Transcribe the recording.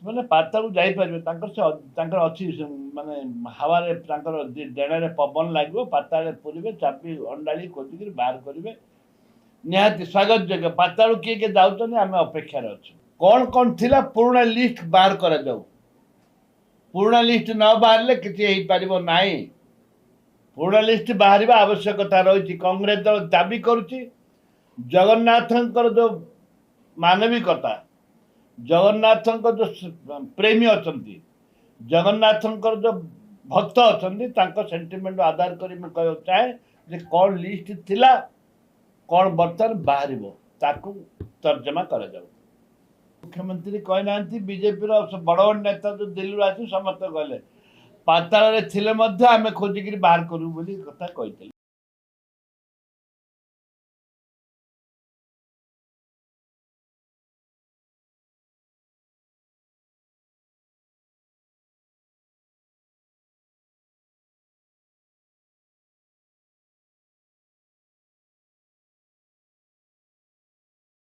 ସେମାନେ ପାତାଳକୁ ଯାଇପାରିବେ ତାଙ୍କର ଅଛି ମାନେ ହାୱାରେ ତାଙ୍କର ଡେଣାରେ ପବନ ଲାଗିବ ପାତାଳରେ ପୁରିବେ ଚାପି ଅଣ୍ଡାଳି ଖୋଜିକିରି ବାହାର କରିବେ ନିହାତି ସ୍ୱାଗତ ଯୋଗ୍ୟ ପାତାଳୁ କିଏ କିଏ ଯାଉଛନ୍ତି ଆମେ ଅପେକ୍ଷାରେ ଅଛୁ କ'ଣ ଥିଲା ପୁରୁଣା ଲିଷ୍ଟ ବାହାର କରାଯାଉ ପୁରୁଣା ଲିଷ୍ଟ ନ ବାହାରିଲେ କିଛି ହେଇପାରିବ ନାହିଁ ପୁରୁଣା ଲିଷ୍ଟ ବାହାରିବା ଆବଶ୍ୟକତା ରହିଛି କଂଗ୍ରେସ ଦଳ ଦାବି କରୁଛି ଜଗନ୍ନାଥଙ୍କର ଯେଉଁ ମାନବିକତା ଜଗନ୍ନାଥଙ୍କ ଯେଉଁ ପ୍ରେମୀ ଅଛନ୍ତି ଜଗନ୍ନାଥଙ୍କର ଯେଉଁ ଭକ୍ତ ଅଛନ୍ତି ତାଙ୍କ ସେଣ୍ଟିମେଣ୍ଟ ଆଧାର କରି ମୁଁ କହିବାକୁ ଚାହେଁ ଯେ କ'ଣ ଲିଷ୍ଟ ଥିଲା କ'ଣ ବର୍ତ୍ତମାନ ବାହାରିବ ତାକୁ ତର୍ଜମା କରାଯାଉ ମୁଖ୍ୟମନ୍ତ୍ରୀ କହିନାହାନ୍ତି ବିଜେପିର ବଡ଼ ବଡ଼ ନେତା ଯେଉଁ ଦିଲ୍ଲୀରୁ ଆସି ସମସ୍ତେ କହିଲେ ପାତାଳରେ ଥିଲେ ମଧ୍ୟ ଆମେ ଖୋଜିକିରି ବାହାର କରିବୁ ବୋଲି କଥା କହିଥିଲେ